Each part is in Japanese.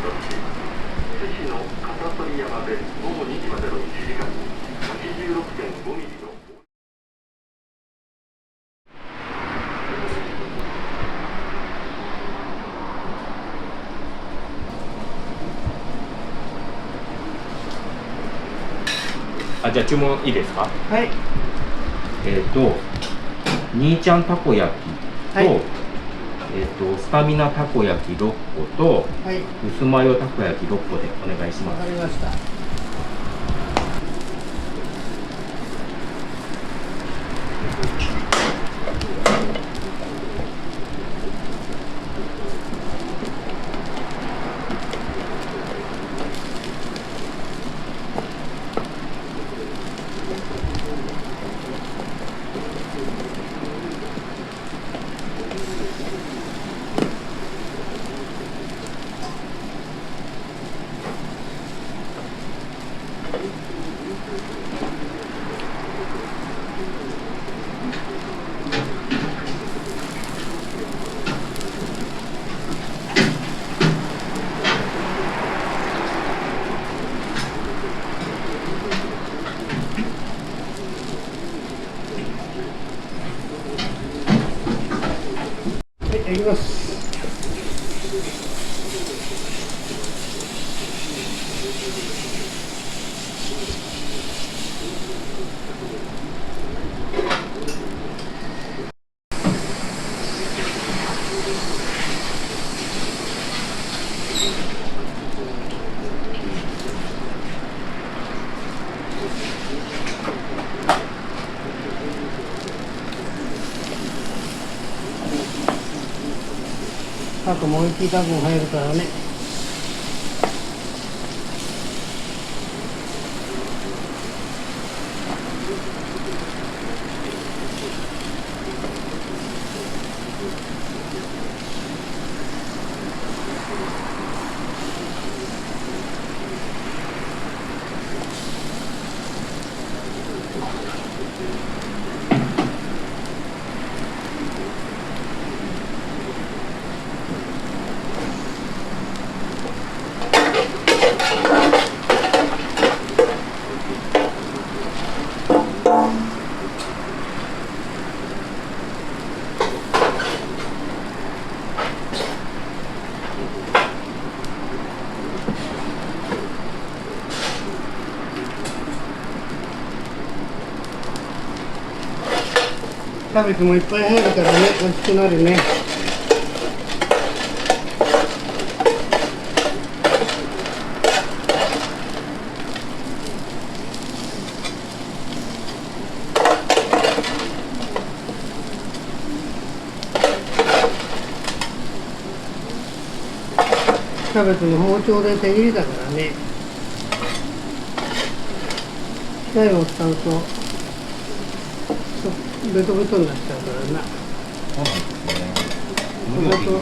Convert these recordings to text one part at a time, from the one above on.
津市の笠取山で午後2時までの1時間に86.5ミリのじゃあ注文いいですか？はい。兄ちゃんたこ焼きと、はい。スタミナたこ焼き6個と、はい。薄マヨたこ焼き6個でお願いします。わかりました。はい、いきます。あともう一タコ入るからね。キャベツもいっぱい入るからね、美味しくなるね。キャベツも包丁で手切りだからね。機械を使うとベトベトになっちゃうからな。そうなんですね。これと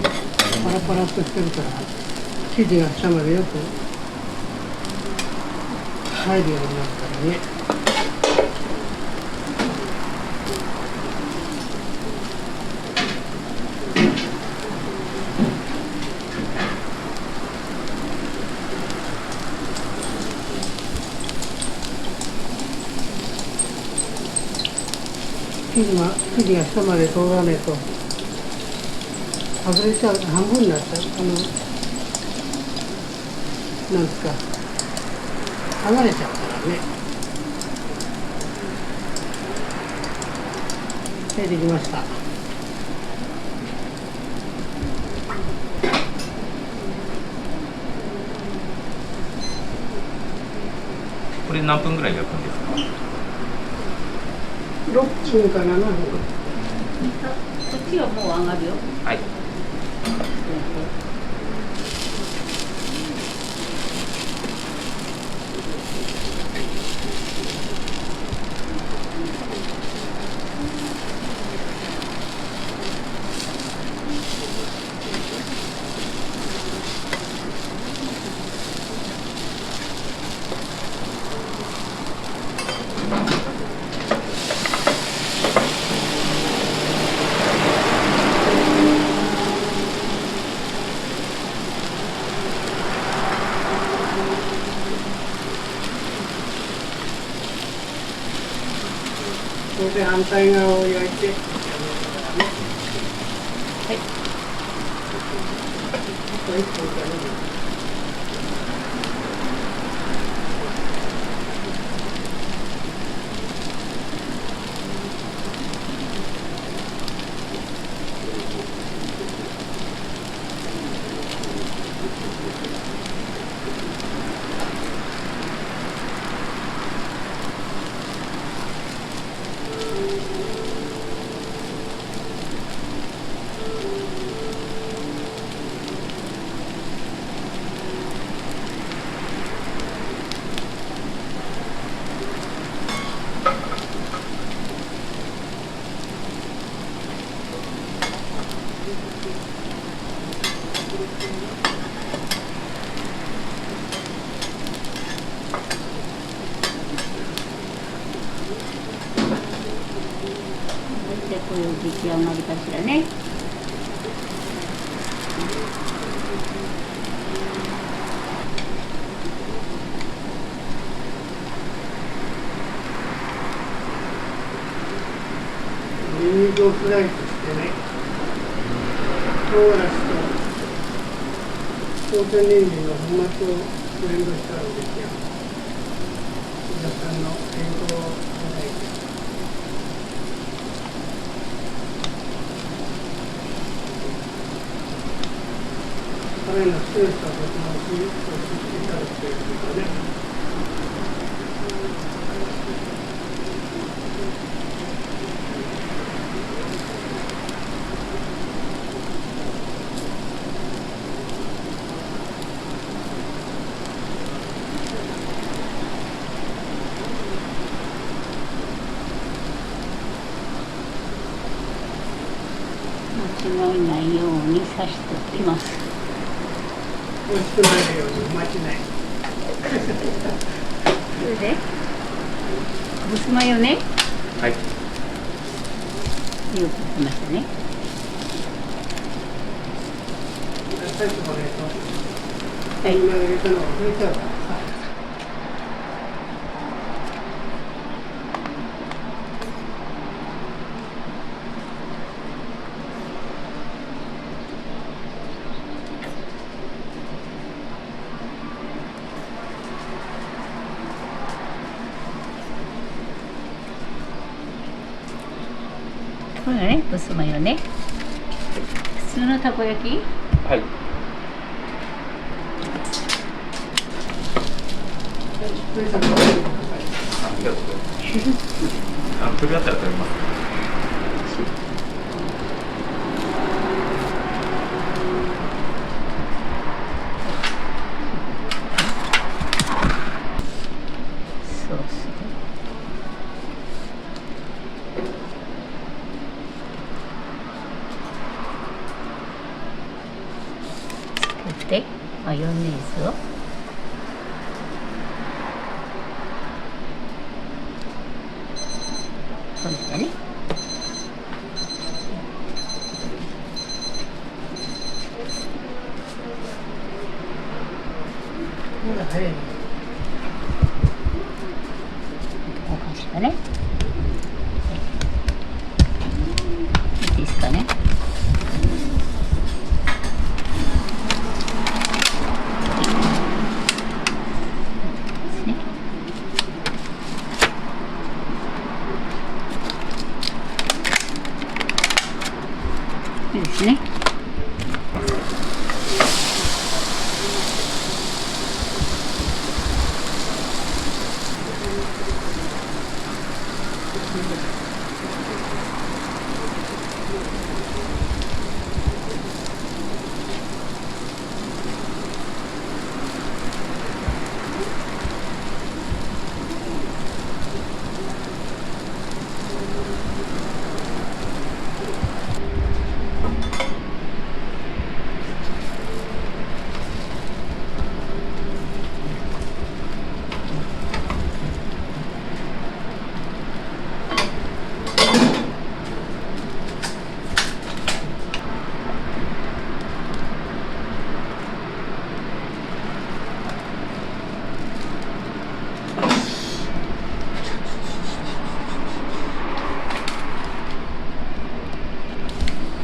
パラパラっとしてるから生地が下までよく入るようになるからね。生地が下まで通らねえと外れちゃう、半分になっちゃう。なんですか、離れちゃうからね。はい、できました。これ何分ぐらい焼くんですか6分か7分。こっちはもう上がるよ。はい。それで反対側を焼いてやるからね。はい。これ1本からね。で、こういう出来上がりかしらね。ニンニクをスライスしてね、唐辛子と朝鮮人参の粉末をブレンドしたら出来上がる。皆さんの健康を願いて。彼のストレスはとても落ち着いたらということね。間違いないように刺しておきます。美味しくなるようにお待ちない。それで、薄マヨね。はい。よく来ましたね。最初これと、はい。今入れたのを忘れちゃうからさ。これがね、薄マヨね。普通のたこ焼き。はい。それさ、食べてください。ありがとうございます。それだったら食べます。ソースで。つけて、マヨネーズを。これだね。まだ早いね。おかしかね。いいですかね。ですね。いいですね。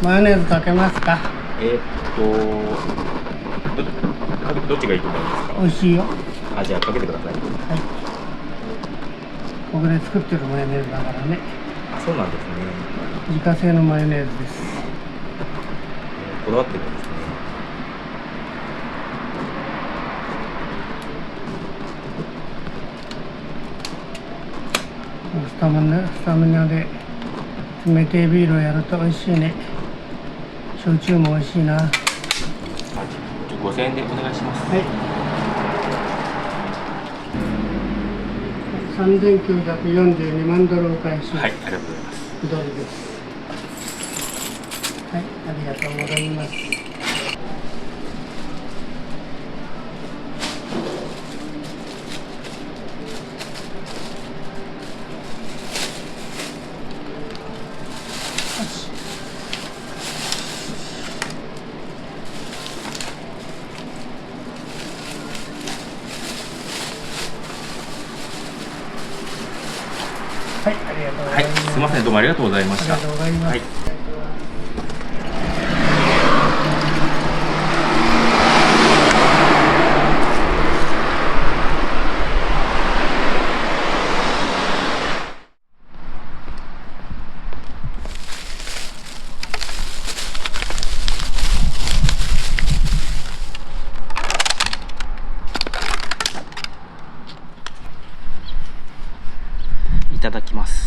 マヨネーズかけますか？どっちがいいと思いますか？美味しいよ。あ、じゃあかけてください。はい。ここで作ってるマヨネーズだからね。あ、そうなんですね。自家製のマヨネーズです。こだわってるんですね。スタミナで冷てえビールをやると美味しいね。焼酎も美味しいな。は5000円でお願いします。い。3942万ドルお返し。はい、ありがとうございます。ドルです。はい、ありがとうございます。はい、ありがとうござはいい、ます。すみません、どうもありがとうございました。ありがとうございます。はい。いただきます。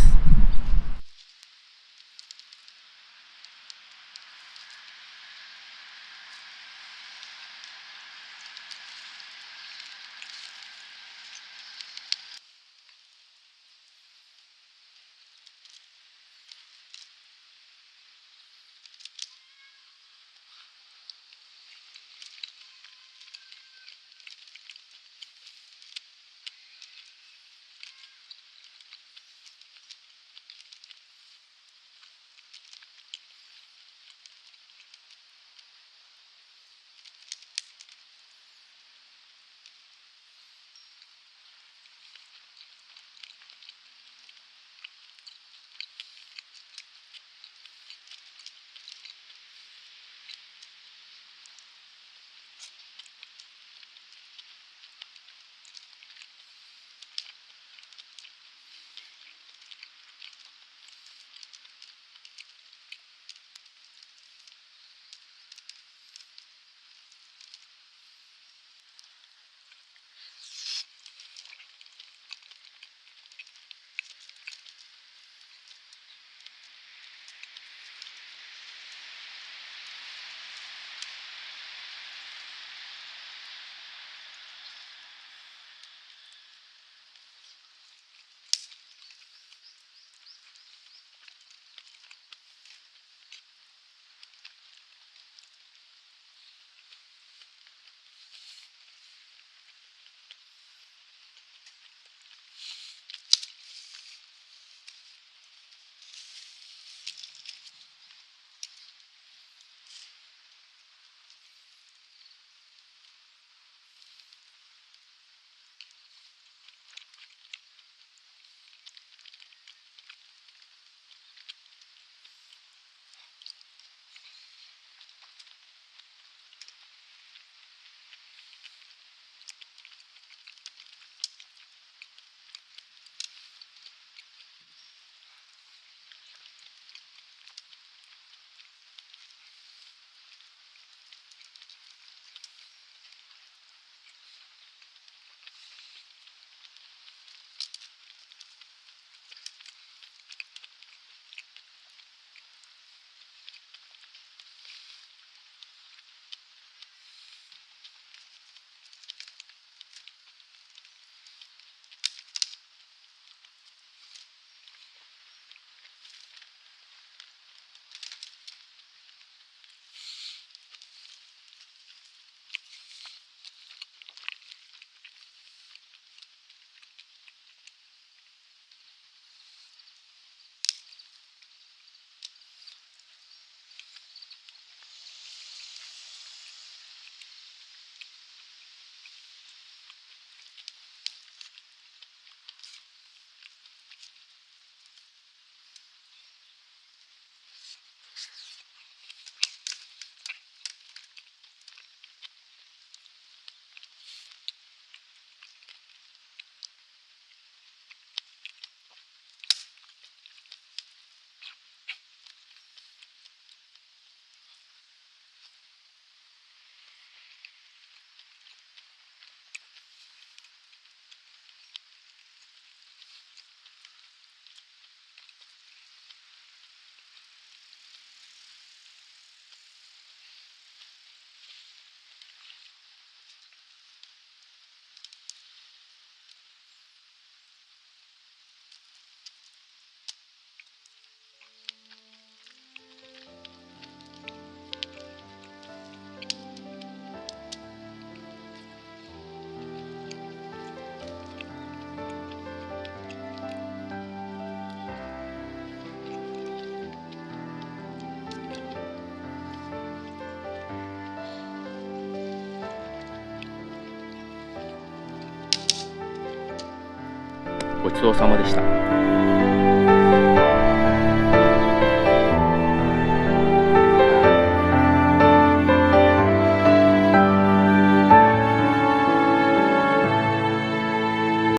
ごちそうさまでした。